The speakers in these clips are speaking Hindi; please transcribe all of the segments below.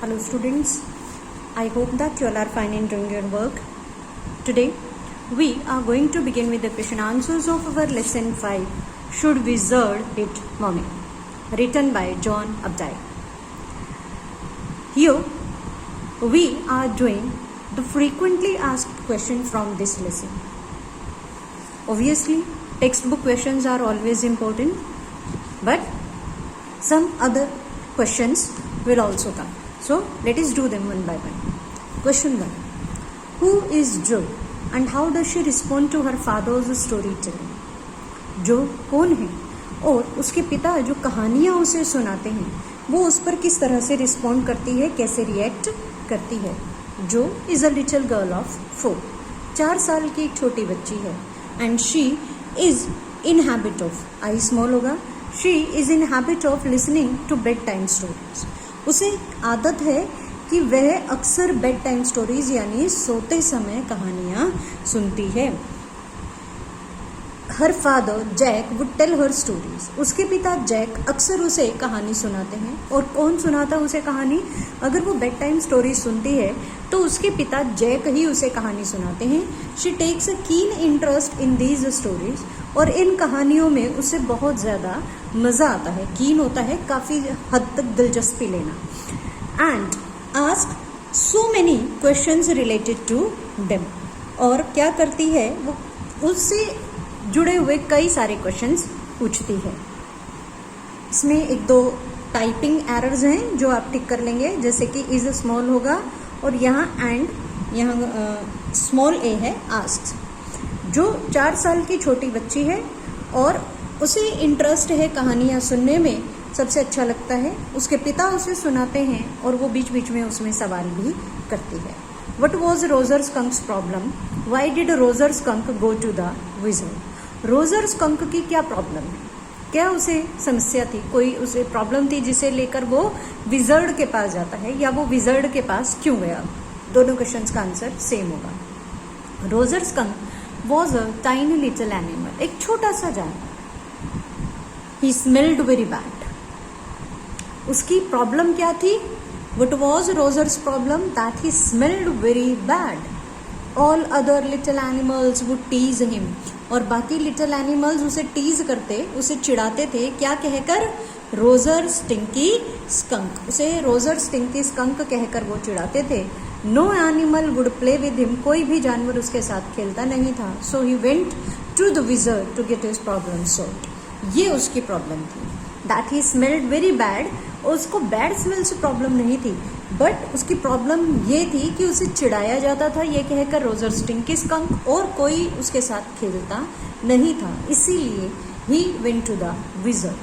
Hello students, I hope that you all are fine in doing your work. Today we are going to begin with the question answers of our lesson 5, Should Wizard Hit Mommy? Written by John Updike. Here we are doing the frequently asked question from this lesson. Obviously, textbook questions are always important, but some other questions will also come. So let us do them one by one. Question 1. Who is Jo and how does she respond to her father's storytelling? जो कौन है और उसके पिता जो कहानियाँ उसे सुनाते हैं वो उस पर किस तरह से रिस्पॉन्ड करती है, कैसे रिएक्ट करती है. जो is a little girl of 4, 4 साल की एक छोटी बच्ची है. And she is in habit of, I small होगा, she is in habit of listening to bedtime stories. उसे आदत है कि वह अक्सर बेड टाइम स्टोरीज यानी सोते समय कहानियाँ सुनती है. Her father Jack would tell her stories. उसके पिता जैक अक्सर उसे कहानी सुनाते हैं. और कौन सुनाता उसे कहानी? अगर वो बेड टाइम स्टोरीज सुनती है तो उसके पिता जैक ही उसे कहानी सुनाते हैं. She takes a keen interest in these stories. और इन कहानियों में उसे बहुत ज़्यादा मज़ा आता है. कीन होता है काफ़ी हद तक दिलचस्पी लेना. And ask so many questions related to them. और क्या करती है वो उससे जुड़े हुए कई सारे क्वेश्चंस पूछती है. इसमें एक दो टाइपिंग एरर्स हैं जो आप टिक कर लेंगे, जैसे कि इज स्मॉल होगा और यहाँ एंड यहाँ स्मॉल ए है आस्क. जो 4 साल की छोटी बच्ची है और उसे इंटरेस्ट है कहानियाँ सुनने में, सबसे अच्छा लगता है. उसके पिता उसे सुनाते हैं और वो बीच बीच में उसमें सवाल भी करती है. What was Roger skunk's problem? Why did Roger skunk go to the wizard? Roger skunk की क्या प्रॉब्लम है, क्या उसे समस्या थी, कोई उसे प्रॉब्लम थी जिसे लेकर वो विज़र्ड के पास जाता है, या वो विज़र्ड के पास क्यों गया? दोनों क्वेश्चंस का आंसर सेम होगा. Roger Skunk was a tiny little animal. एक छोटा सा जानवर. He smelled very bad. उसकी प्रॉब्लम क्या थी? What was Roger's problem? That he smelled very bad. All other little animals would tease him. और बाकी लिटिल एनिमल्स उसे टीज करते, उसे चिढ़ाते थे. क्या कहकर? Roger stinky skunk. उसे रोजर स्टिंकी स्कंक कहकर वो चिढ़ाते थे. No animal would play with him. कोई भी जानवर उसके साथ खेलता नहीं था. So he went to the wizard to get his problem solved. ये उसकी प्रॉब्लम थी. That he smelled very bad. उसको बैड स्मेल से प्रॉब्लम नहीं थी, बट उसकी प्रॉब्लम ये थी कि उसे चिढ़ाया जाता था ये कहकर रोजर स्टिंकी स्कंक, और कोई उसके साथ खेलता नहीं था. इसीलिए he went to the wizard.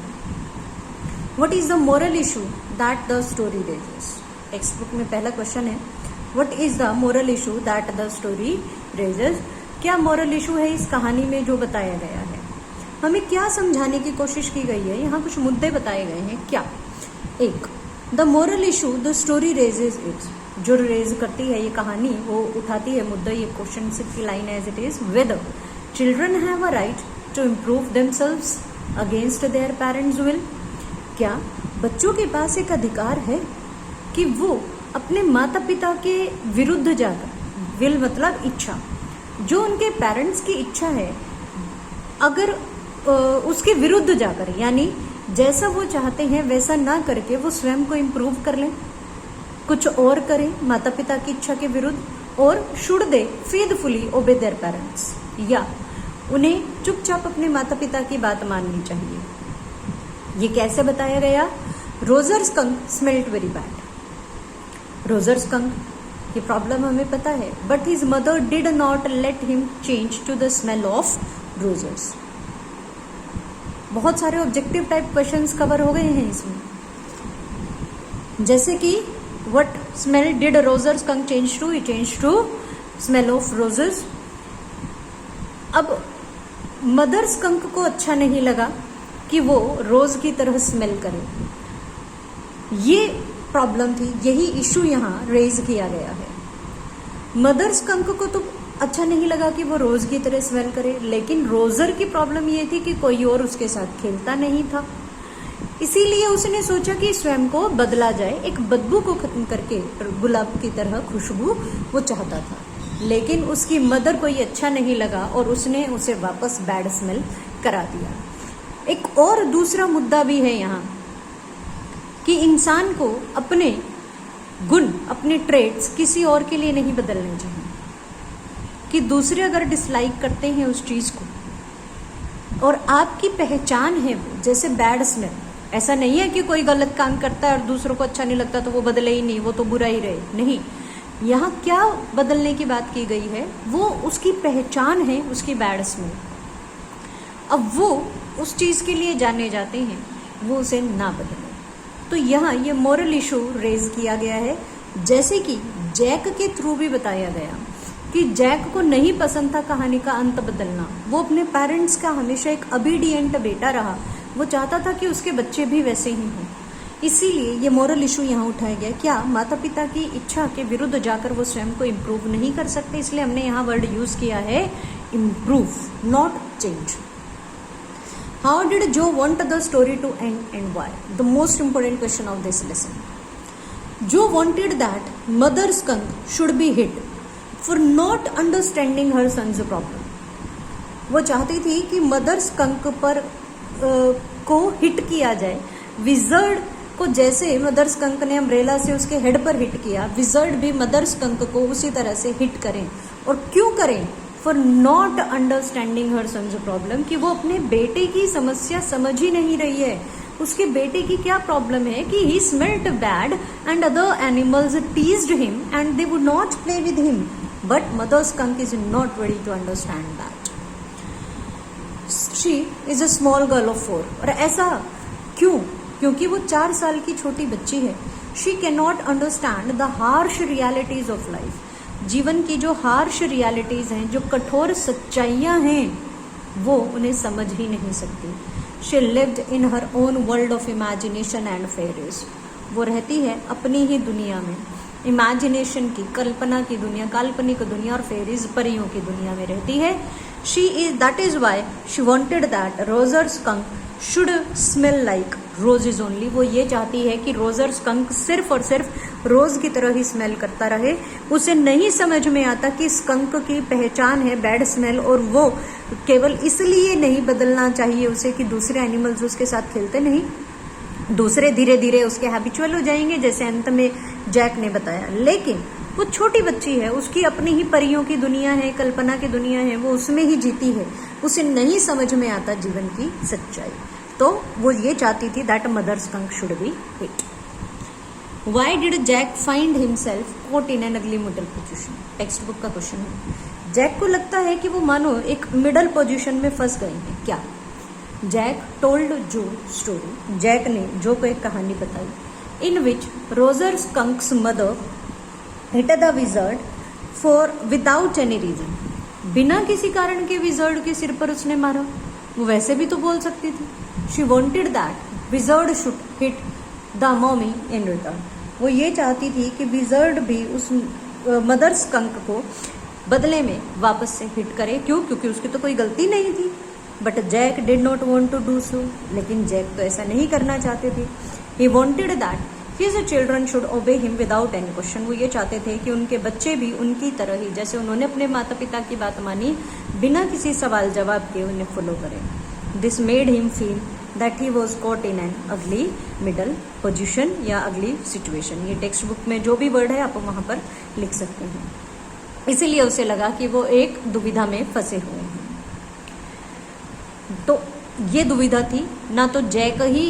What is the moral issue that the story raises? Text book में पहला क्वेश्चन है, what is the moral issue that the story raises? क्या मोरल इशू है इस कहानी में जो बताया गया है? हमें क्या समझाने की कोशिश की गई है? यहाँ कुछ मुद्दे बताए गए हैं. क्या? एक, the moral issue the story raises is. जो रेज करती है ये कहानी, वो उठाती है मुद्दा, ये क्वेश्चन की line as it is, whether children have a right to improve themselves against their parents will. क्या बच्चों के पास एक अधिकार है कि वो अपने माता पिता के विरुद्ध जाकर, विल मतलब इच्छा, जो उनके पेरेंट्स की इच्छा है अगर उसके विरुद्ध जाकर, यानी जैसा वो चाहते हैं वैसा ना करके वो स्वयं को इम्प्रूव कर लें, कुछ और करें माता पिता की इच्छा के विरुद्ध, और शुड दे फेथफुली ओबे देयर पेरेंट्स, या उन्हें चुपचाप अपने माता पिता की बात माननी चाहिए. ये कैसे बताया गया? Roger Skunk smelled very bad. Roger Skunk, ये प्रॉब्लम हमें पता है, but his mother did not let him change to the smell of roses. बहुत सारे ऑब्जेक्टिव टाइप क्वेश्चंस कवर हो गए हैं इसमें, जैसे कि what smell did Roger Skunk change to? He change to smell of roses. अब मदर स्कंक को अच्छा नहीं लगा कि वो रोज की तरह स्मेल करे. ये प्रॉब्लम थी, यही इशू यहाँ रेज किया गया है. मदर स्कंक को तो अच्छा नहीं लगा कि वो रोज की तरह स्मेल करे, लेकिन रोजर की प्रॉब्लम ये थी कि कोई और उसके साथ खेलता नहीं था. इसीलिए उसने सोचा कि स्वयं को बदला जाए, एक बदबू को खत्म करके गुलाब की तरह खुशबू वो चाहता था। लेकिन उसकी मदर को ये अच्छा नहीं लगा और उसने उसे वापस बैड स्मेल करा दिया। एक और दूसरा मुद्दा भी है यहाँ कि इंसान को अपने गुण, अपने ट्रेड्स किसी और के लिए नहीं बदलने चाहिए। कि दूसरे अगर डिसलाइक करते हैं उस चीज़ को और आपकी पहचान है वो, जैसे बैड स्मेल, ऐसा नहीं है कि कोई गलत काम करता है और दूसरों को अच्छा नहीं लगता तो वो बदले ही नहीं, वो तो बुरा ही रहे, नहीं। यहाँ क्या बदलने की बात की गई है, वो उसकी पहचान है, उसकी बैड स्मेल। अब वो उस चीज़ के लिए जाने जाते हैं, वो उसे ना बदले। तो यहाँ ये मॉरल इशू रेज किया गया है, जैसे कि जैक के थ्रू भी बताया गया कि जैक को नहीं पसंद था कहानी का अंत बदलना। वो अपने पेरेंट्स का हमेशा एक ओबीडिएंट बेटा रहा, वो चाहता था कि उसके बच्चे भी वैसे ही हों। इसीलिए ये मॉरल इशू यहाँ उठाया गया। क्या माता पिता की इच्छा के विरुद्ध जाकर वो स्वयं को इम्प्रूव नहीं कर सकते? इसलिए हमने यहाँ वर्ड यूज किया है improve, not change. How did Joe want the story to end and why? The most important question of this lesson. Joe wanted that mother skunk should be hit for not understanding her son's problem. वो चाहती थी कि मदर स्कंक पर को हिट किया जाए। विजर्ड को जैसे मदर स्कंक ने अम्ब्रेला से उसके हेड पर हिट किया, विजर्ड भी मदर स्कंक को उसी तरह से हिट करें। और क्यों करें? For not understanding her son's problem, कि वो अपने बेटे की समस्या समझ ही नहीं रही है। उसके बेटे की क्या प्रॉब्लम है कि he smelt bad and other animals teased him and they would not play with him, but mother skunk is not ready to understand that. She is a small girl of 4। और ऐसा क्यों? क्योंकि वो 4 साल की छोटी बच्ची है। She can not understand the harsh realities of life. जीवन की जो हार्श रियलिटीज हैं, जो कठोर सच्चाइयाँ हैं, वो उन्हें समझ ही नहीं सकती। She lived in her own world of imagination and fairies. वो रहती है अपनी ही दुनिया में, इमेजिनेशन की, कल्पना की दुनिया, काल्पनिक दुनिया, और फेरीज, परियों की दुनिया में रहती है। That is why she wanted that Roger skunk should smell like roses only. वो ये चाहती है कि रोजर स्कंक सिर्फ और सिर्फ रोज की तरह ही स्मेल करता रहे। उसे नहीं समझ में आता कि स्कंक की पहचान है बैड स्मेल, और वो केवल इसलिए नहीं बदलना चाहिए उसे कि दूसरे एनिमल्स उसके साथ खेलते नहीं, दूसरे धीरे धीरे उसके हैबिचुअल हो जाएंगे, जैसे अंत में जैक ने बताया। लेकिन वो छोटी बच्ची है, उसकी अपनी ही परियों की दुनिया है, कल्पना की दुनिया है, वो उसमें ही जीती है। उसे नहीं समझ में आता जीवन की सच्चाई, तो वो ये चाहती थी that mother Skunk should be hit. Why did Jack find himself caught in an ugly middle position? Text book का क्वेश्चन है। जैक को लगता है कि वो मानो एक मिडल पोजिशन में फंस गए हैं। क्या? Jack told Joe story. Jack ने जो को एक कहानी बताई in which Roger skunk's mother hit the wizard for without any reason. बिना किसी कारण के विजर्ड के सिर पर उसने मारा। वो वैसे भी तो बोल सकती थी। She wanted that wizard should hit the mommy in return. वो ये चाहती थी कि विजर्ड भी उस मदर स्कंक को बदले में वापस से हिट करे। क्यों? क्योंकि उसकी तो कोई गलती नहीं थी। But Jack did not want to do so. लेकिन जैक तो ऐसा नहीं करना चाहते थे। He wanted that his children should obey him without any question. वो ये चाहते थे कि उनके बच्चे भी उनकी तरह ही, जैसे उन्होंने अपने माता पिता की बात मानी, बिना किसी सवाल जवाब के उन्हें फॉलो करें। This made him feel that he was caught in an ugly middle position या अगली सिचुएशन। ये टेक्स्ट बुक में जो भी वर्ड है आप वहाँ पर लिख सकते हैं। इसीलिए उसे लगा कि वो एक दुविधा में फंसे हुए हैं। तो ये दुविधा थी, ना तो जैक ही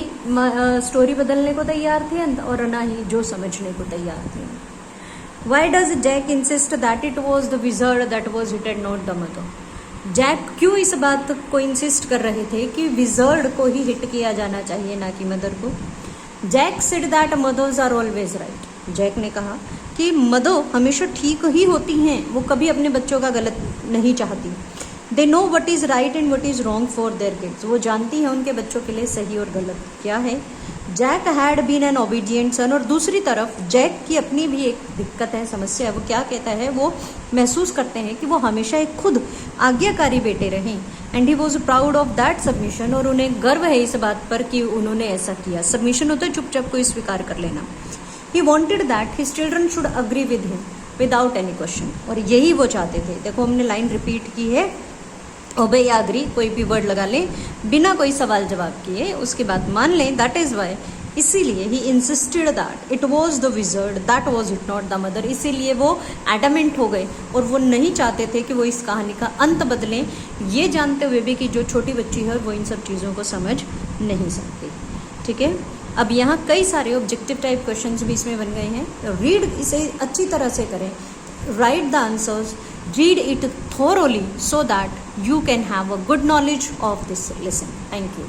स्टोरी बदलने को तैयार थे और ना ही जो समझने को तैयार थे। Why does Jack insist that it was the wizard that was hitted not the mother? Jack क्यों इस बात को इंसिस्ट कर रहे थे कि विजर्ड को ही हिट किया जाना चाहिए, ना कि मदर को? Jack said that mothers are always right. Jack ने कहा कि मदर हमेशा ठीक ही होती हैं, वो कभी अपने बच्चों का गलत नहीं चाहती। They know what is right and what is wrong for their kids. वो जानती हैं उनके बच्चों के लिए सही और गलत क्या है। Jack had been an obedient son, और दूसरी तरफ जैक की अपनी भी एक दिक्कत है, समस्या है। वो क्या कहता है, वो महसूस करते हैं कि वो हमेशा एक खुद आज्ञाकारी बेटे रहें, and he was proud of that submission, और उन्हें गर्व है इस बात पर कि उन्होंने ऐसा किया। सबमिशन होता है चुपचाप कोई स्वीकार कर लेना। ही wanted that his children should agree with him without any question, और यही वो चाहते थे। देखो हमने लाइन रिपीट की है, ओबे या अग्री, कोई भी वर्ड लगा लें बिना कोई सवाल जवाब किए, उसके बाद मान लें दैट इज वाई, इसीलिए he insisted that it was the wizard that was it not the mother, इसीलिए वो एडमेंट हो गए और वो नहीं चाहते थे कि वो इस कहानी का अंत बदलें, ये जानते हुए भी कि जो छोटी बच्ची है वो इन सब चीज़ों को समझ नहीं सकती। ठीक है, अब यहाँ कई सारे ऑब्जेक्टिव टाइप क्वेश्चंस भी इसमें बन गए हैं। रीड इसे अच्छी तरह से करें, write the answers, read it thoroughly so that you can have a good knowledge of this lesson. Thank you.